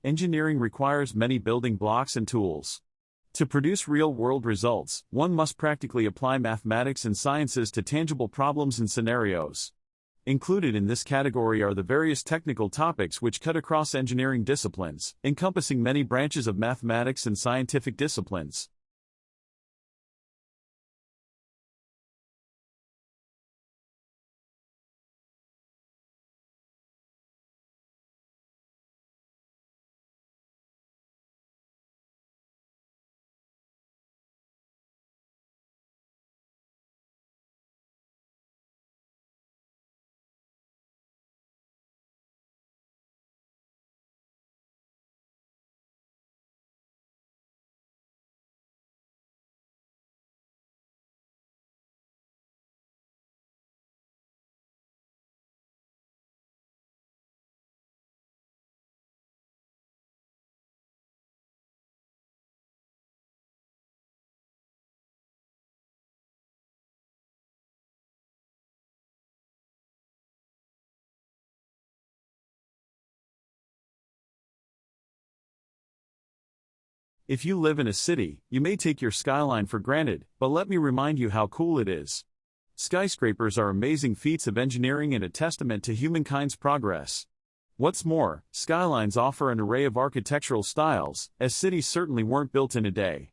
Engineering requires many building blocks and tools. To produce real-world results, one must practically apply mathematics and sciences to tangible problems and scenarios. Included in this category are the various technical topics which cut across engineering disciplines, encompassing many branches of mathematics and scientific disciplines. If you live in a city, you may take your skyline for granted, but let me remind you how cool it is. Skyscrapers are amazing feats of engineering and a testament to humankind's progress. What's more, skylines offer an array of architectural styles, as cities certainly weren't built in a day.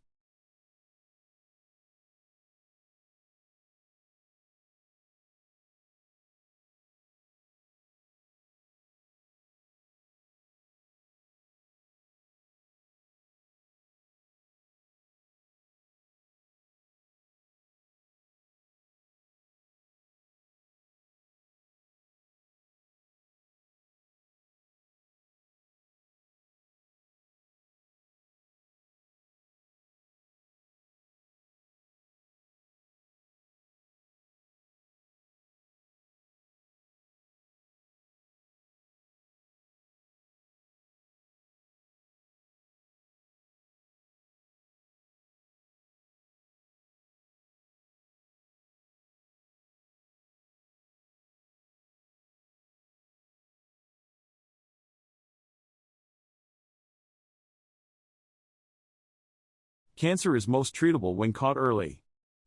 Cancer is most treatable when caught early.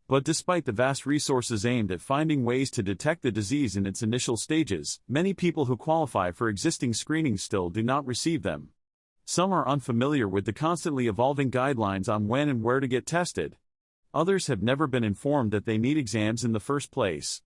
But despite the vast resources aimed at finding ways to detect the disease in its initial stages, many people who qualify for existing screenings still do not receive them. Some are unfamiliar with the constantly evolving guidelines on when and where to get tested. Others have never been informed that they need exams in the first place.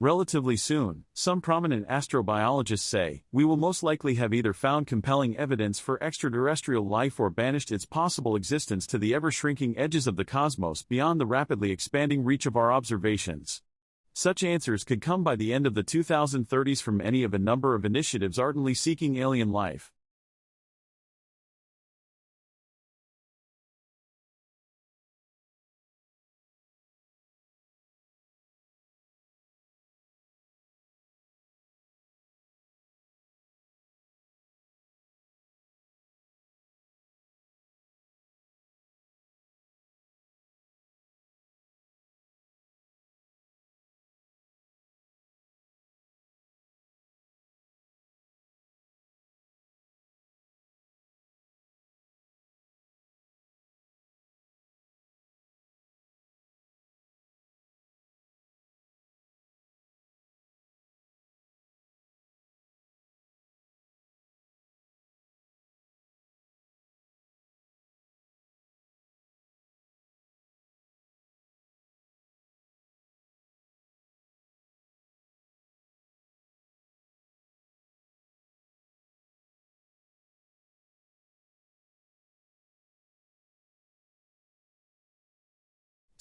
Relatively soon, some prominent astrobiologists say, we will most likely have either found compelling evidence for extraterrestrial life or banished its possible existence to the ever-shrinking edges of the cosmos beyond the rapidly expanding reach of our observations. Such answers could come by the end of the 2030s from any of a number of initiatives ardently seeking alien life.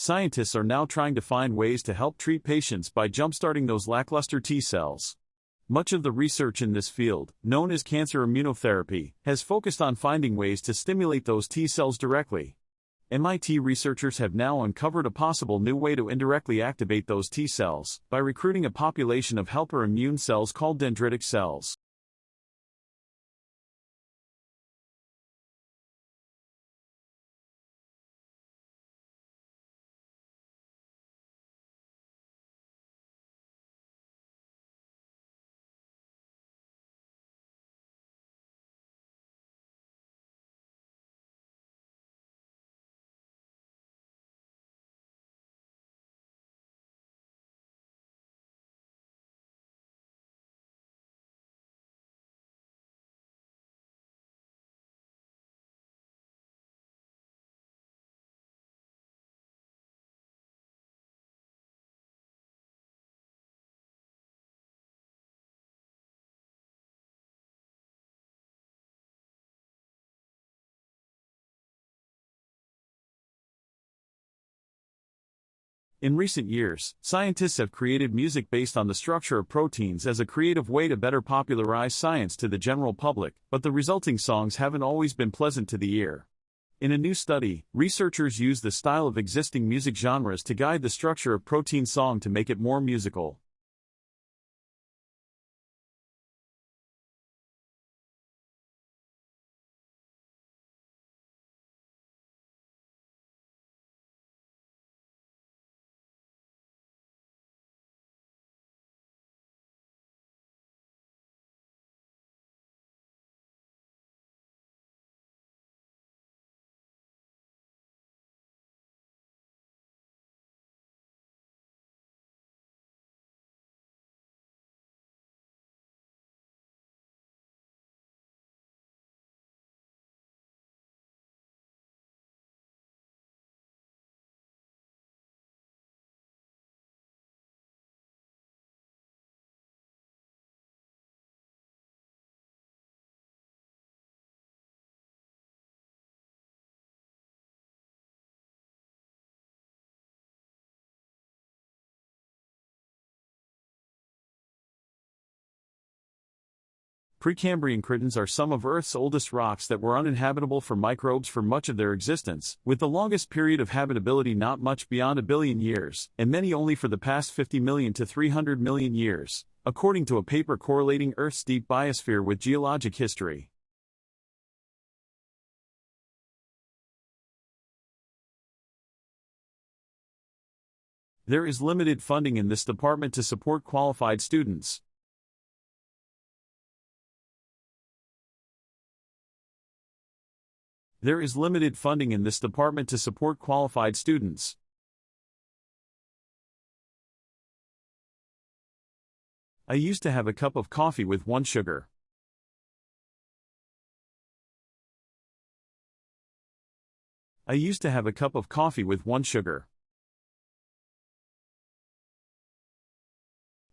Scientists are now trying to find ways to help treat patients by jumpstarting those lackluster T cells. Much of the research in this field, known as cancer immunotherapy, has focused on finding ways to stimulate those T cells directly. MIT researchers have now uncovered a possible new way to indirectly activate those T cells by recruiting a population of helper immune cells called dendritic cells. In recent years, scientists have created music based on the structure of proteins as a creative way to better popularize science to the general public, but the resulting songs haven't always been pleasant to the ear. In a new study, researchers used the style of existing music genres to guide the structure of protein song to make it more musical. Precambrian cretins are some of Earth's oldest rocks that were uninhabitable for microbes for much of their existence, with the longest period of habitability not much beyond 1 billion years, and many only for the past 50 million to 300 million years, according to a paper correlating Earth's deep biosphere with geologic history. There is limited funding in this department to support qualified students. There is limited funding in this department to support qualified students. I used to have a cup of coffee with 1 sugar. I used to have a cup of coffee with 1 sugar.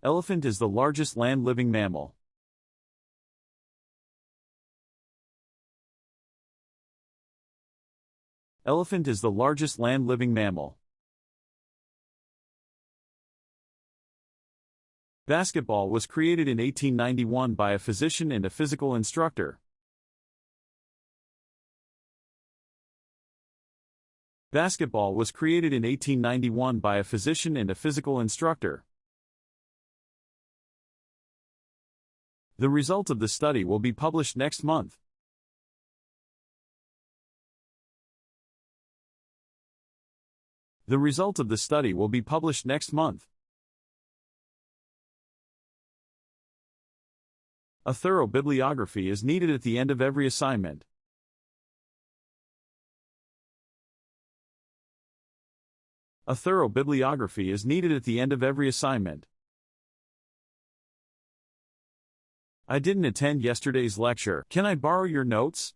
Elephant is the largest land-living mammal. Elephant is the largest land-living mammal. Basketball was created in 1891 by a physician and a physical instructor. Basketball was created in 1891 by a physician and a physical instructor. The result of the study will be published next month. The result of the study will be published next month. A thorough bibliography is needed at the end of every assignment. A thorough bibliography is needed at the end of every assignment. I didn't attend yesterday's lecture. Can I borrow your notes?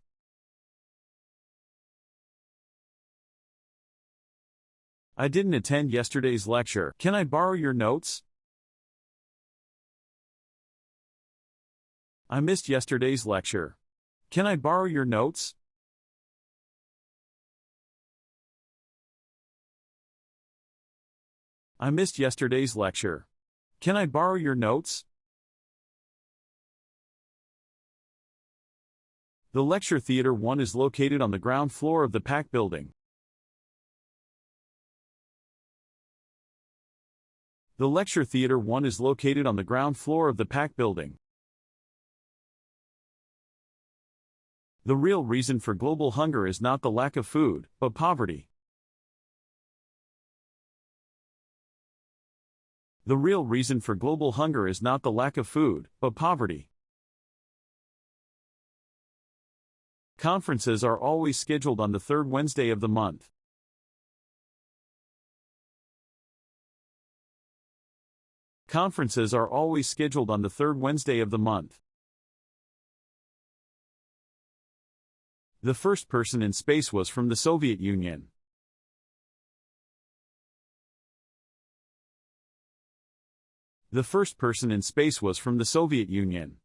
I didn't attend yesterday's lecture. Can I borrow your notes? I missed yesterday's lecture. Can I borrow your notes? I missed yesterday's lecture. Can I borrow your notes? The Lecture Theater 1 is located on the ground floor of the PAC building. The Lecture Theater 1 is located on the ground floor of the PAC building. The real reason for global hunger is not the lack of food, but poverty. The real reason for global hunger is not the lack of food, but poverty. Conferences are always scheduled on the third Wednesday of the month. Conferences are always scheduled on the third Wednesday of the month. The first person in space was from the Soviet Union. The first person in space was from the Soviet Union.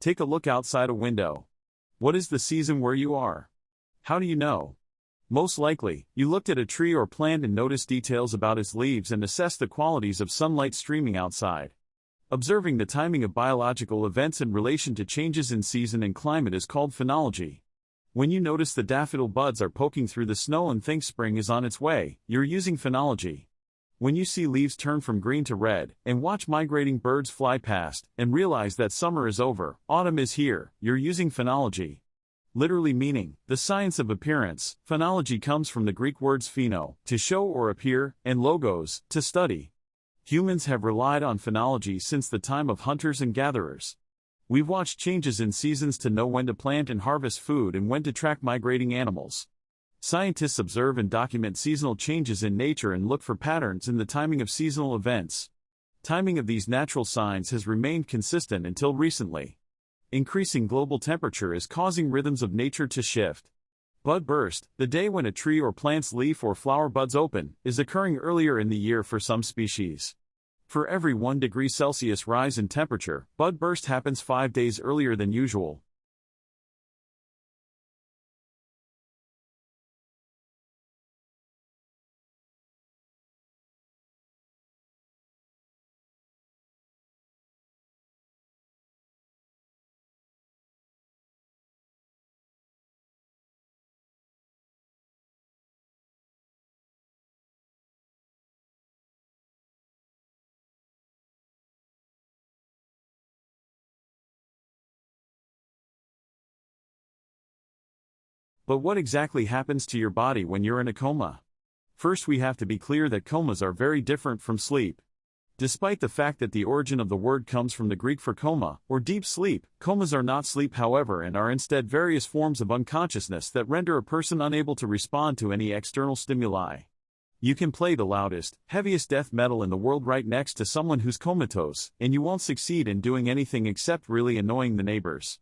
Take a look outside a window. What is the season where you are? How do you know? Most likely, you looked at a tree or plant and noticed details about its leaves and assessed the qualities of sunlight streaming outside. Observing the timing of biological events in relation to changes in season and climate is called phenology. When you notice the daffodil buds are poking through the snow and think spring is on its way, you're using phenology. When you see leaves turn from green to red, and watch migrating birds fly past, and realize that summer is over, autumn is here, you're using phenology. Literally meaning, the science of appearance, phenology comes from the Greek words pheno, to show or appear, and logos, to study. Humans have relied on phenology since the time of hunters and gatherers. We've watched changes in seasons to know when to plant and harvest food and when to track migrating animals. Scientists observe and document seasonal changes in nature and look for patterns in the timing of seasonal events. Timing of these natural signs has remained consistent until recently. Increasing global temperature is causing rhythms of nature to shift. Bud burst, the day when a tree or plant's leaf or flower buds open, is occurring earlier in the year for some species. For every 1 degree Celsius rise in temperature, bud burst happens 5 days earlier than usual. But what exactly happens to your body when you're in a coma? First, we have to be clear that comas are very different from sleep. Despite the fact that the origin of the word comes from the Greek for coma, or deep sleep, comas are not sleep however and are instead various forms of unconsciousness that render a person unable to respond to any external stimuli. You can play the loudest, heaviest death metal in the world right next to someone who's comatose, and you won't succeed in doing anything except really annoying the neighbors.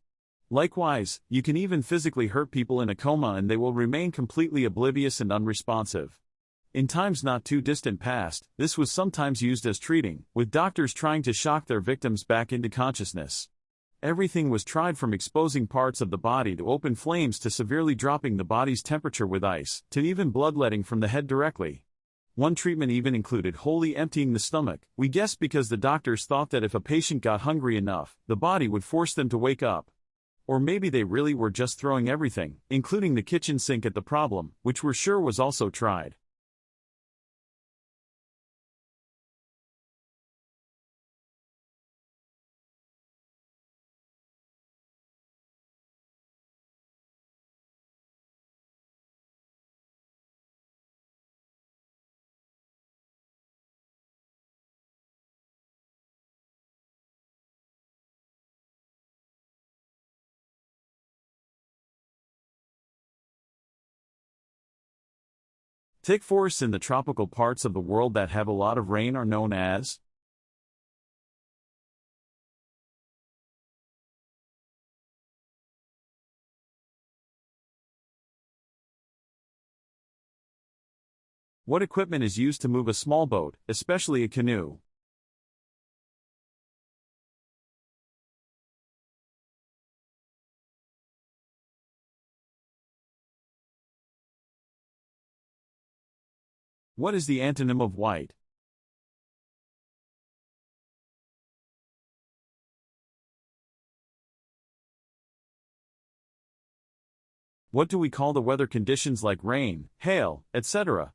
Likewise, you can even physically hurt people in a coma and they will remain completely oblivious and unresponsive. In times not too distant past, this was sometimes used as treating, with doctors trying to shock their victims back into consciousness. Everything was tried from exposing parts of the body to open flames to severely dropping the body's temperature with ice, to even bloodletting from the head directly. One treatment even included wholly emptying the stomach, we guess because the doctors thought that if a patient got hungry enough, the body would force them to wake up. Or maybe they really were just throwing everything, including the kitchen sink at the problem, which we're sure was also tried. Thick forests in the tropical parts of the world that have a lot of rain are known as. What equipment is used to move a small boat, especially a canoe? What is the antonym of white? What do we call the weather conditions like rain, hail, etc.,